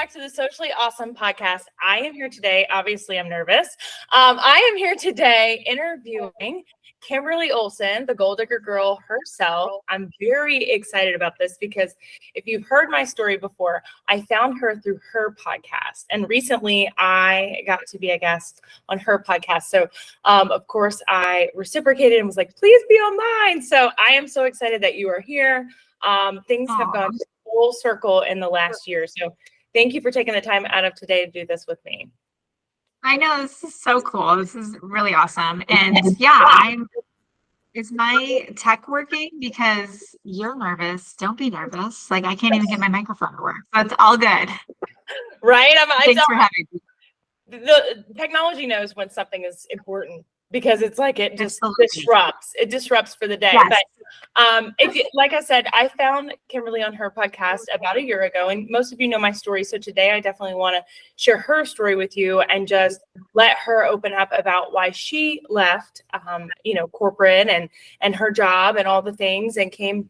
back to the Socially Awesome podcast. I am here today. Obviously, I'm nervous. I am here today interviewing Kimberly Olson, the Gold Digger Girl herself. I'm very excited about this because if you've heard my story before, I found her through her podcast. And recently I got to be a guest on her podcast. So, of course, I reciprocated and was like, please be on mine. So I am so excited that you are here. Things have gone full circle in the last year. So thank you for taking the time out of today to do this with me. I know, this is so cool. This is really awesome. And is my tech working? Because you're nervous. Don't be nervous. Like, I can't even get my microphone to work. So it's all good. Right? Thanks for having me. The technology knows when something is important because it's like it just disrupts for the day. Yes. But like I said, I found Kimberly on her podcast about a year ago, and most of you know my story. So today I definitely want to share her story with you and just let her open up about why she left, corporate and her job and all the things and came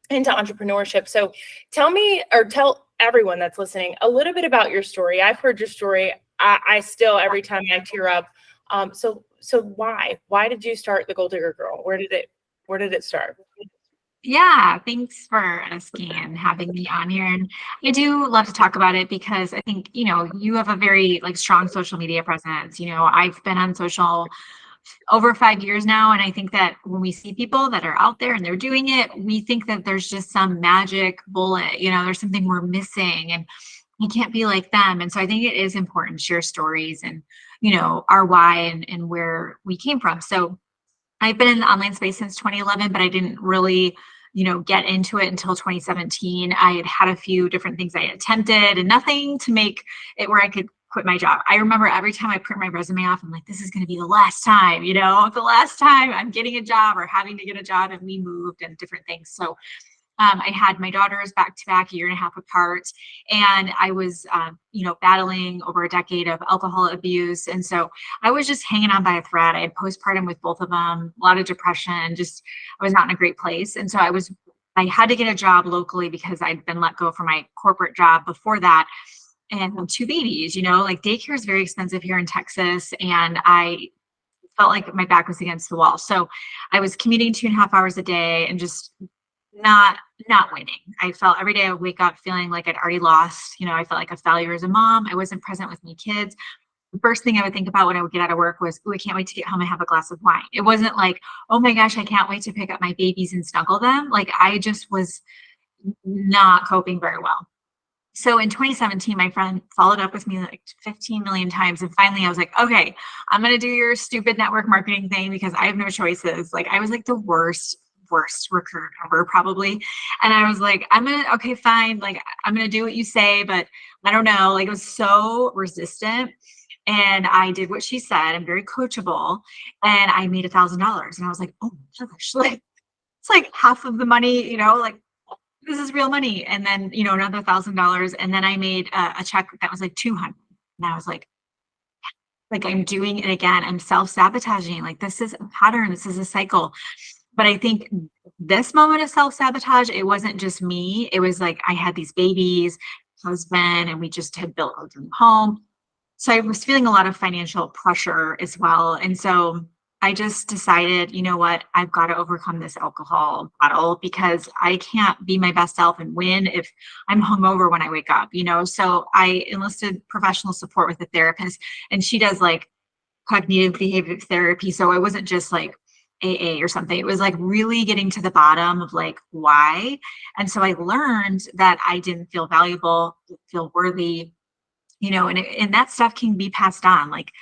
into entrepreneurship. So tell everyone that's listening a little bit about your story. I've heard your story. I still, every time I tear up. So why did you start the Gold Digger Girl? Where did it start? Yeah, thanks for asking and having me on here. And I do love to talk about it because I think, you have a very strong social media presence. I've been on social over 5 years now. And I think that when we see people that are out there and they're doing it, we think that there's just some magic bullet, there's something we're missing and you can't be like them. And so I think it is important to share stories and, our why and where we came from. So I've been in the online space since 2011, but I didn't really, get into it until 2017. I had a few different things I attempted and nothing to make it where I could quit my job. I remember every time I print my resume off, I'm like, this is going to be the last time, the last time I'm getting a job or having to get a job, and we moved and different things. So I had my daughters back to back, a year and a half apart, and I was, battling over a decade of alcohol abuse. And so I was just hanging on by a thread. I had postpartum with both of them, a lot of depression, I was not in a great place. And so I had to get a job locally because I'd been let go from my corporate job before that. And 2 babies, daycare is very expensive here in Texas. And I felt like my back was against the wall. So I was commuting 2.5 hours a day and just not winning. I felt every day I would wake up feeling like I'd already lost. I felt like a failure as a mom. I wasn't present with my kids. The first thing I would think about when I would get out of work was, I can't wait to get home and have a glass of wine. It wasn't like, oh my gosh, I can't wait to pick up my babies and snuggle them. Like, I just was not coping very well. So in 2017, my friend followed up with me like 15 million times. And finally I was like, okay, I'm going to do your stupid network marketing thing because I have no choices. Like, I was like the worst recruiter ever probably. And I was like, okay, fine. Like, I'm going to do what you say, but I don't know. Like, it was so resistant. And I did what she said. I'm very coachable. And I made $1,000. And I was like, oh my gosh, like, it's like half of the money, like, this is real money. And then, another $1,000. And then I made a check that was like 200. And I was like, I'm doing it again. I'm self-sabotaging. Like, this is a pattern. This is a cycle. But I think this moment of self-sabotage, it wasn't just me. It was like, I had these babies, husband, and we just had built a dream home. So I was feeling a lot of financial pressure as well. And so I just decided, you know what, I've got to overcome this alcohol battle because I can't be my best self and win if I'm hungover when I wake up, So I enlisted professional support with a therapist, and she does like cognitive behavior therapy. So it wasn't just like AA or something. It was like really getting to the bottom of like why. And so I learned that I didn't feel valuable, didn't feel worthy, and that stuff can be passed on. Like,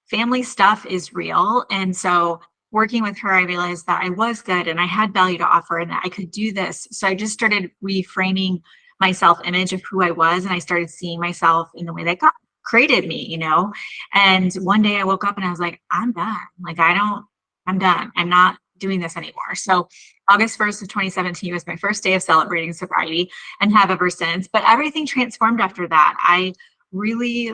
family stuff is real. And so working with her, I realized that I was good and I had value to offer and that I could do this. So I just started reframing my self-image of who I was. And I started seeing myself in the way that God created me, And one day I woke up and I was like, I'm done. Like, I'm done. I'm not doing this anymore. So August 1st of 2017 was my first day of celebrating sobriety and have ever since. But everything transformed after that. I really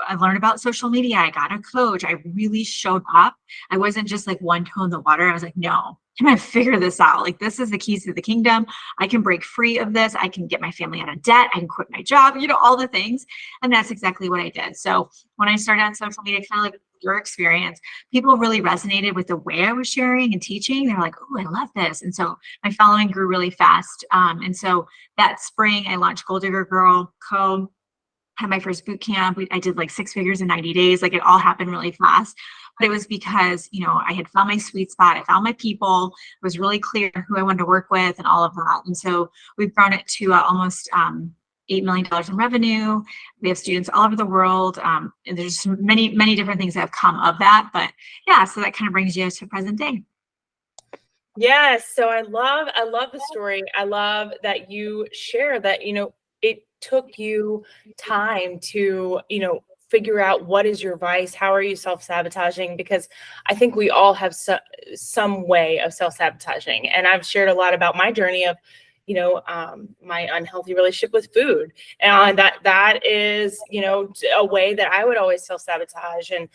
I learned about social media. I got a coach. I really showed up. I wasn't just like one toe in the water. I was like, no, I'm going to figure this out. Like, this is the keys to the kingdom. I can break free of this. I can get my family out of debt. I can quit my job, all the things. And that's exactly what I did. So when I started on social media, kind of like your experience, people really resonated with the way I was sharing and teaching. They're like, oh, I love this. And so my following grew really fast. And so that spring, I launched Gold Digger Girl Co. Had my first boot camp. I did like 6 figures in 90 days. Like, it all happened really fast. But it was because, I had found my sweet spot. I found my people. It was really clear who I wanted to work with and all of that. And so we've grown it to almost $8 million in revenue. We have students all over the world. And there's many, many different things that have come of that. But yeah, so that kind of brings you to present day. Yes. So I love the story. I love that you share that, it took you time to, figure out what is your vice, how are you self-sabotaging, because I think we all have some way of self-sabotaging. And I've shared a lot about my journey of, my unhealthy relationship with food. And that is, a way that I would always self-sabotage. And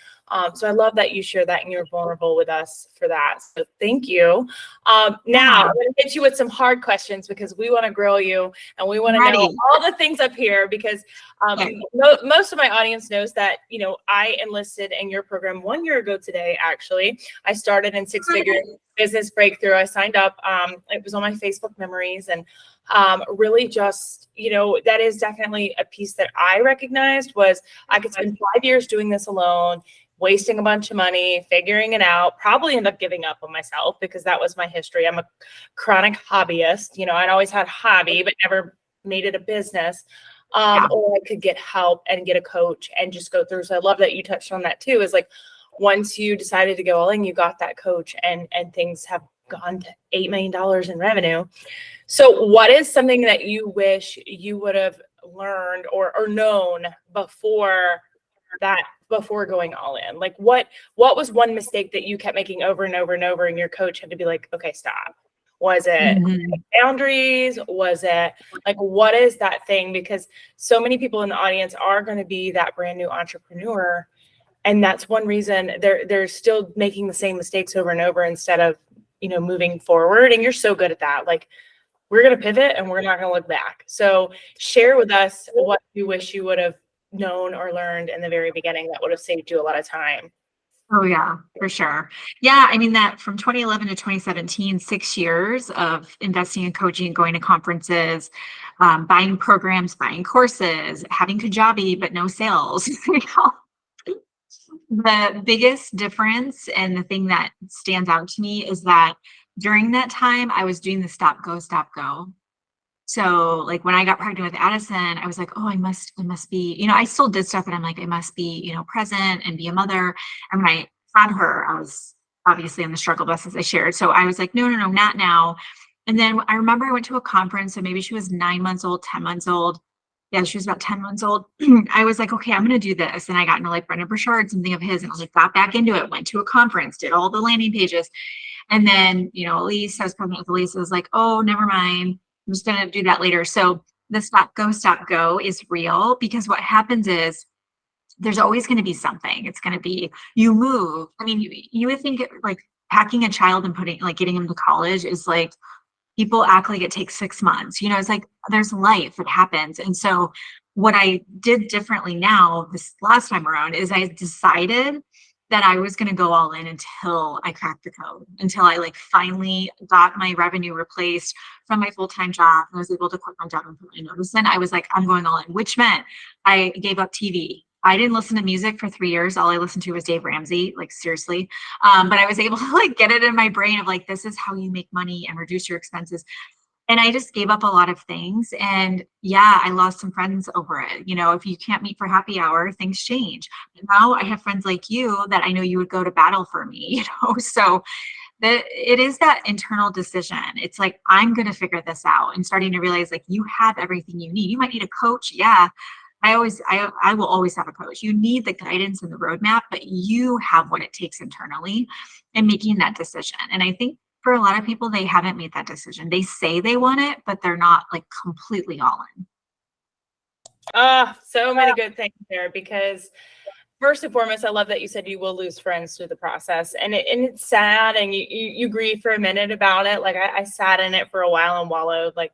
so I love that you share that and you're vulnerable with us for that. So thank you. Now I'm going to hit you with some hard questions because we want to grill you and we want to know all the things up here because most of my audience knows that, I enlisted in your program 1 year ago today, actually. I started in 6-figure business breakthrough. I signed up. It was on my Facebook memories and really just, that is definitely a piece that I recognized was I could spend 5 years doing this alone, wasting a bunch of money, figuring it out, probably end up giving up on myself because that was my history. I'm a chronic hobbyist. I'd always had a hobby, but never made it a business. Or I could get help and get a coach and just go through. So I love that you touched on that too, is like, once you decided to go all in, you got that coach and things have gone to $8 million in revenue. So what is something that you wish you would have learned or known before going all in? Like what was one mistake that you kept making over and over and over and your coach had to be like, okay, stop? Was it boundaries? Was it like, what is that thing? Because so many people in the audience are going to be that brand new entrepreneur. And that's one reason they're still making the same mistakes over and over instead of, moving forward. And you're so good at that. Like, we're going to pivot and we're not going to look back. So share with us what you wish you would have known or learned in the very beginning that would have saved you a lot of time. Oh yeah, for sure. Yeah. I mean, that from 2011 to 2017, 6 years of investing in coaching, going to conferences, buying programs, buying courses, having Kajabi, but no sales. The biggest difference and the thing that stands out to me is that during that time, I was doing the stop, go. So like when I got pregnant with Addison, I was like, oh, I must be, I still did stuff and I'm like, I must be, present and be a mother. And when I had her, I was obviously on the struggle bus as I shared. So I was like, no, not now. And then I remember I went to a conference, so maybe she was 9 months old, 10 months old. Yeah, she was about 10 months old. I was like, okay, I'm going to do this. And I got into like Brendan Burchard, something of his, and I was like, got back into it, went to a conference, did all the landing pages. And then, Elise, I was pregnant with Elise. I was like, oh, never mind. I'm just going to do that later. So the stop, go is real because what happens is there's always going to be something. It's going to be, you move. I mean, you would think like packing a child and getting him to college is like, people act like it takes 6 months. It's like there's life, it happens. And so what I did differently now, this last time around, is I decided that I was going to go all in until I cracked the code, until I like finally got my revenue replaced from my full-time job and I was able to quit my job and put my notice in. I was like, I'm going all in, which meant I gave up TV. I didn't listen to music for 3 years. All I listened to was Dave Ramsey, like seriously. But I was able to like get it in my brain of like, this is how you make money and reduce your expenses. And I just gave up a lot of things. And yeah, I lost some friends over it. If you can't meet for happy hour, things change. Now I have friends like you that I know you would go to battle for me, So it is that internal decision. It's like, I'm going to figure this out and starting to realize like you have everything you need. You might need a coach. Yeah. I will always have a coach. You need the guidance and the roadmap, but you have what it takes internally in making that decision. And I think for a lot of people, they haven't made that decision. They say they want it, but they're not like completely all in. So many good things there because first and foremost, I love that you said you will lose friends through the process, and it's sad, and you grieve for a minute about it. Like I sat in it for a while and wallowed, like,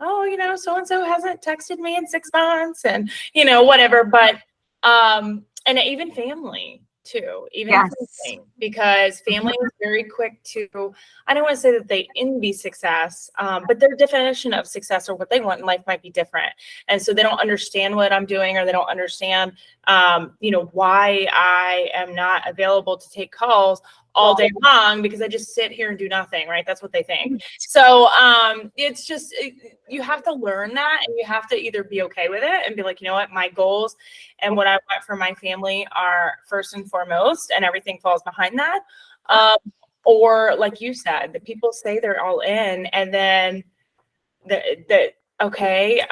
oh, so and so hasn't texted me in 6 months, and whatever. But and even family too, even Yes. family, because Mhm. family is very quick to, I don't want to say that they envy success, but their definition of success or what they want in life might be different. And so they don't understand what I'm doing, or they don't understand, why I am not available to take calls all day long, because I just sit here and do nothing, right? That's what they think. So it's just, you have to learn that, and you have to either be okay with it and be like, you know what, my goals and what I want for my family are first and foremost, and everything falls behind that. Um, or like you said, the people say they're all in, and then the okay.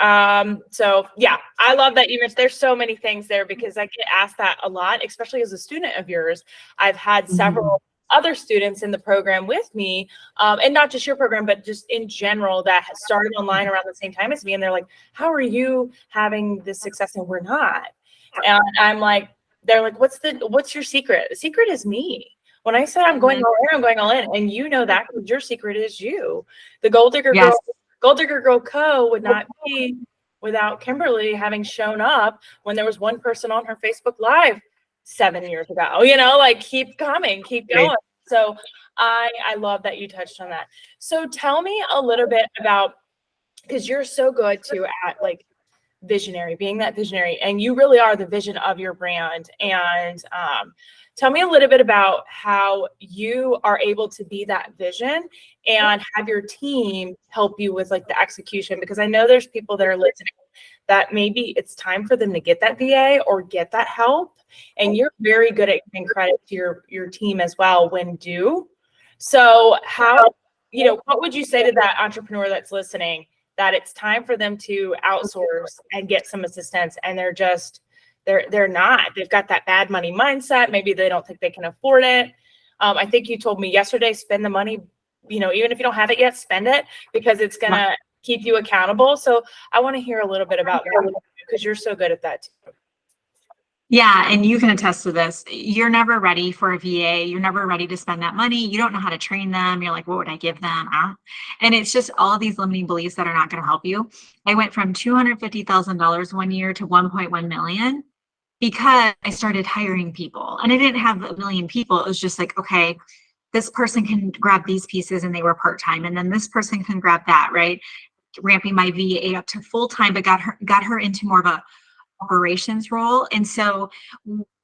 So yeah, I love that you mentioned, there's so many things there, because I get asked that a lot, especially as a student of yours. I've had Mhm. several other students in the program with me, and not just your program, but just in general, that started online around the same time as me. And they're like, how are you having this success and we're not? And I'm like, they're like, what's your secret? The secret is me. When I said I'm going Mhm. all in, I'm going all in. And you know that, because your secret is you. The Gold Digger Yes. Girl, Gold Digger Girl Co. would not be without Kimberly having shown up when there was one person on her Facebook Live 7 years ago. Like, keep coming, keep Right. going. So I love that you touched on that. So tell me a little bit about, because you're so good too at like visionary, being that visionary, and you really are the vision of your brand. And tell me a little bit about how you are able to be that vision and have your team help you with like the execution, because I know there's people that are listening that maybe it's time for them to get that VA or get that help, and you're very good at giving credit to your team as well when due. So how, what would you say to that entrepreneur that's listening, that it's time for them to outsource and get some assistance, and they're not, they've got that bad money mindset, maybe they don't think they can afford it. I think you told me yesterday, spend the money, even if you don't have it yet, spend it, because it's gonna keep you accountable. So I want to hear a little bit about that, because you're so good at that too. Yeah, and you can attest to this. You're never ready for a VA. You're never ready to spend that money. You don't know how to train them. You're like, what would I give them? And it's just all these limiting beliefs that are not going to help you. I went from $250,000 one year to 1.1 million because I started hiring people, and I didn't have a million people. It was just like, okay, this person can grab these pieces and they were part-time. And then this person can grab that, right? Ramping my VA up to full-time, but got her into more of a operations role. And so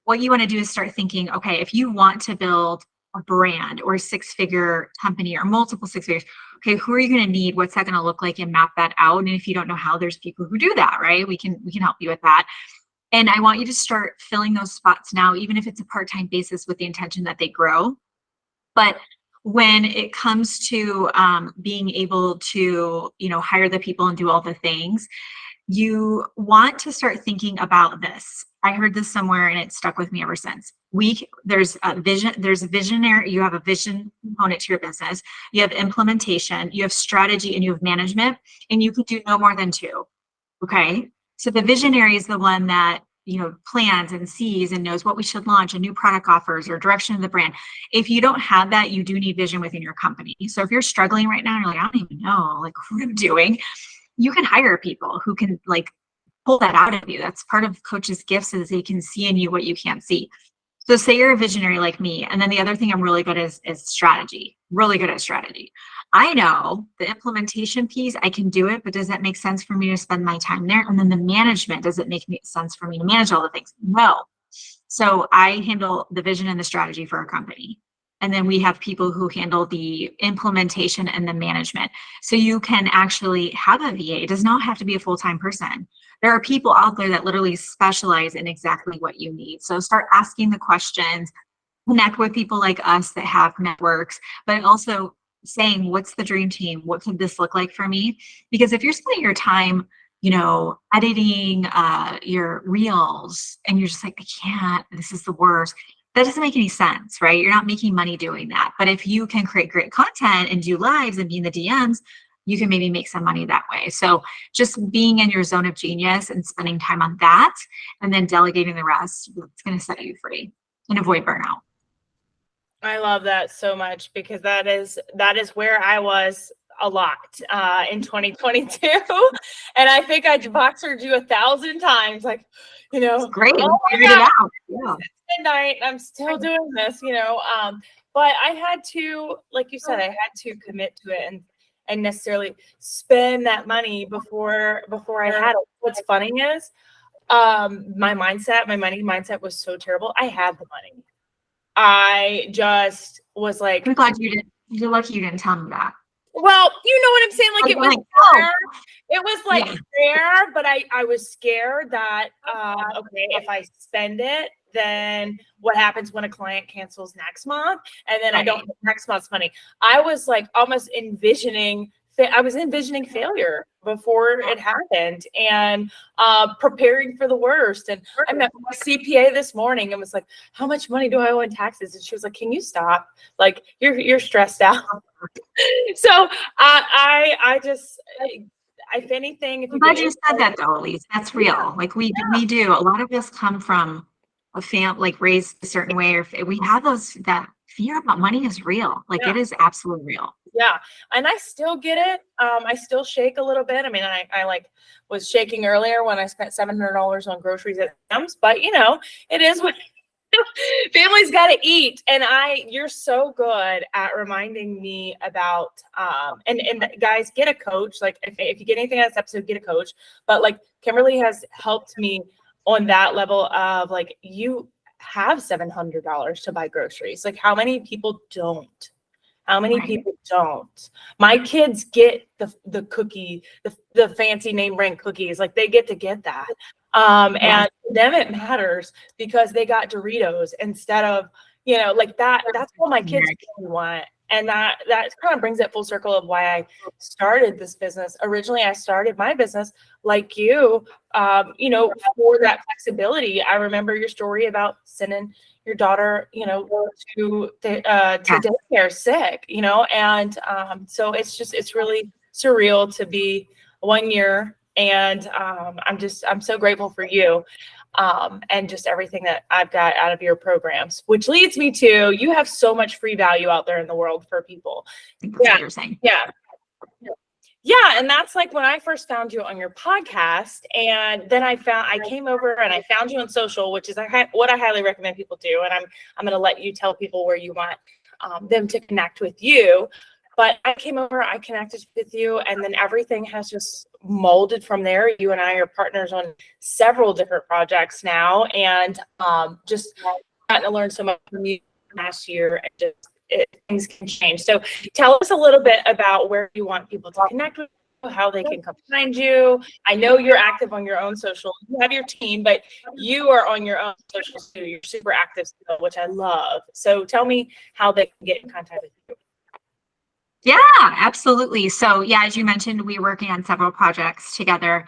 what you want to do is start thinking, okay, if you want to build a brand or a six-figure company or multiple six figures, okay, who are you going to need? What's that going to look like? And map that out. And if you don't know how, there's people who do that, right? We can help you with that. And I want you to start filling those spots now, even if it's a part-time basis, with the intention that they grow. But when it comes to being able to, hire the people and do all the things, you want to start thinking about this. I heard this somewhere and it stuck with me ever since. There's a vision, there's a visionary, you have a vision component to your business, you have implementation, you have strategy, and you have management, and you could do no more than two. Okay. So the visionary is the one that, plans and sees and knows what we should launch, and new product offers or direction of the brand. If you don't have that, you do need vision within your company. So if you're struggling right now, you're like, I don't even know like what I'm doing, you can hire people who can like pull that out of you. That's part of coaches' gifts, is they can see in you what you can't see. So say you're a visionary like me. And then the other thing I'm really good at is strategy, really good at strategy. I know the implementation piece, I can do it, but does that make sense for me to spend my time there? And then the management, does it make sense for me to manage all the things? No. So I handle the vision and the strategy for our company. And then we have people who handle the implementation and the management. So you can actually have a VA. It does not have to be a full-time person. There are people out there that literally specialize in exactly what you need. So start asking the questions, connect with people like us that have networks, but also saying, what's the dream team? What could this look like for me? Because if you're spending your time, editing your reels and you're just like, I can't, this is the worst. That doesn't make any sense, right? You're not making money doing that. But if you can create great content and do lives and be in the DMs, you can maybe make some money that way. So just being in your zone of genius and spending time on that and then delegating the rest, it's going to set you free and avoid burnout. I love that so much because that is where I was a lot in 2022. And I think I boxered you 1,000 times, like, It's great. oh You my figured it God, out. Yeah. it's midnight and I'm still doing this, but I had to, like you said, I had to commit to it and necessarily spend that money before I had it. What's funny is my money mindset was so terrible. I had the money. I just was like, I'm glad you're lucky you didn't tell me that. well, you know what I'm saying? Like, it was oh. there. It was like Yeah. there, but I was scared that, okay, if I spend it, then what happens when a client cancels next month? And then I don't get next month's money. I was like almost envisioning failure before it happened and preparing for the worst. And I met my CPA this morning and was like, how much money do I owe in taxes? And she was like, can you stop? Like, you're stressed out. So I just, if anything, I'm glad you said that though, Elise. That's real. Like we do. A lot of us come from a like raised a certain way, or we have that fear about money is real. Like it is absolutely real. Yeah. And I still get it. I still shake a little bit. I mean, I like was shaking earlier when I spent $700 on groceries at Sam's, but it is what family's got to eat. And you're so good at reminding me about, and guys, get a coach. Like if you get anything out of this episode, get a coach. But like Kimberly has helped me on that level of like, you have $700 to buy groceries. Like how many people don't? How many people don't? My kids get the cookie, the fancy name brand cookies. Like they get that. And for them it matters because they got Doritos instead of, like that. That's what my kids want. And that kind of brings it full circle of why I started this business. Originally, I started my business like you, for that flexibility. I remember your story about sending your daughter, to daycare sick, and so it's really surreal to be 1 year. And I'm so grateful for you and just everything that I've got out of your programs, which leads me to, you have so much free value out there in the world for people. What you're saying. Yeah. And that's like when I first found you on your podcast, and then I came over and I found you on social, which is what I highly recommend people do. And I'm going to let you tell people where you want them to connect with you. But I came over, I connected with you, and then everything has just molded from there. You and I are partners on several different projects now, and just gotten to learn so much from you last year. And just things can change. So tell us a little bit about where you want people to connect with you, how they can come find you. I know you're active on your own social. You have your team, but you are on your own social too. You're super active still, which I love. So tell me how they can get in contact with you. Yeah, absolutely. So yeah, as you mentioned, we're working on several projects together.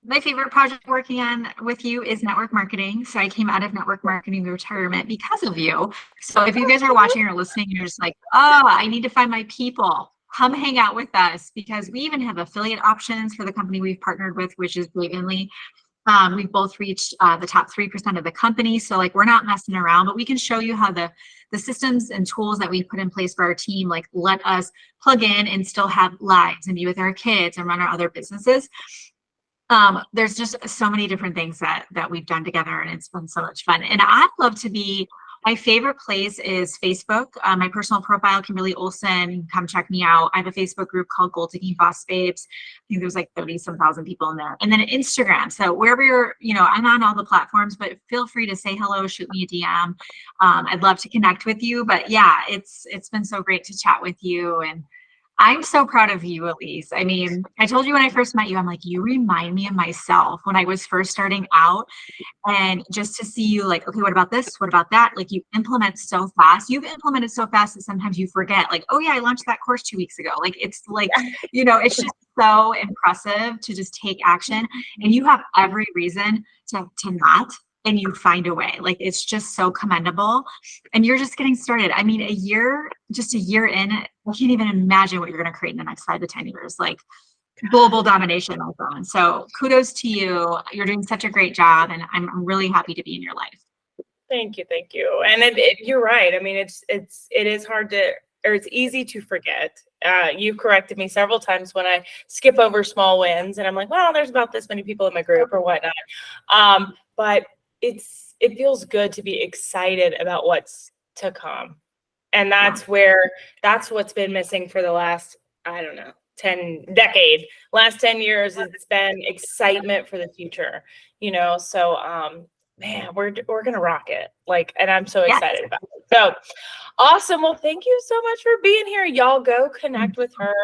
My favorite project working on with you is network marketing. So I came out of network marketing retirement because of you. So if you guys are watching or listening, you're just like, oh, I need to find my people. Come hang out with us, because we even have affiliate options for the company we've partnered with, which is Blatantly. We've both reached the top 3% of the company. So like, we're not messing around, but we can show you how the systems and tools that we put in place for our team, like let us plug in and still have lives and be with our kids and run our other businesses. There's just so many different things that we've done together, and it's been so much fun. And I'd love to be, my favorite place is Facebook. My personal profile, Kimberly Olson. Come check me out. I have a Facebook group called Goal Digging Boss Babes. I think there's like 30-some thousand people in there. And then Instagram. So wherever you're, I'm on all the platforms, but feel free to say hello, shoot me a DM. I'd love to connect with you. But yeah, it's been so great to chat with you. And I'm so proud of you, Elise. I mean, I told you when I first met you, I'm like, you remind me of myself when I was first starting out. And just to see you like, okay, what about this? What about that? Like, you implement so fast. You've implemented so fast that sometimes you forget, like, oh yeah, I launched that course 2 weeks ago. Like, it's like, it's just so impressive to just take action. And you have every reason to not. and you find a way. Like, it's just so commendable. And you're just getting started. I mean, just a year in, you can't even imagine what you're going to create in the next 5 to 10 years. Like, global domination, my friend. So kudos to you. You're doing such a great job, and I'm really happy to be in your life. Thank you, thank you. And you're right. I mean, it is hard to, or it's easy to forget. You corrected me several times when I skip over small wins, and I'm like, well, there's about this many people in my group or whatnot. But it feels good to be excited about what's to come, and that's what's been missing for the last, I don't know, last 10 years. It's been excitement for the future, so man, we're gonna rock it, like, and I'm so Yes. excited about it. So awesome. Well, thank you so much for being here. Y'all go connect with her.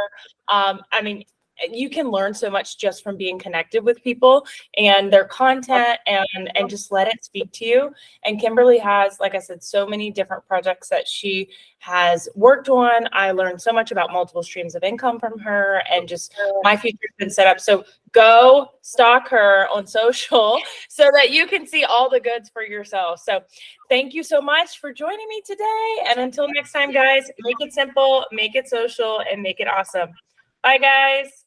I mean, you can learn so much just from being connected with people and their content, and just let it speak to you. And Kimberly has, like I said, so many different projects that she has worked on. I learned so much about multiple streams of income from her, and just my future's been set up. So go stalk her on social so that you can see all the goods for yourself. So thank you so much for joining me today. And until next time, guys, make it simple, make it social, and make it awesome. Bye, guys.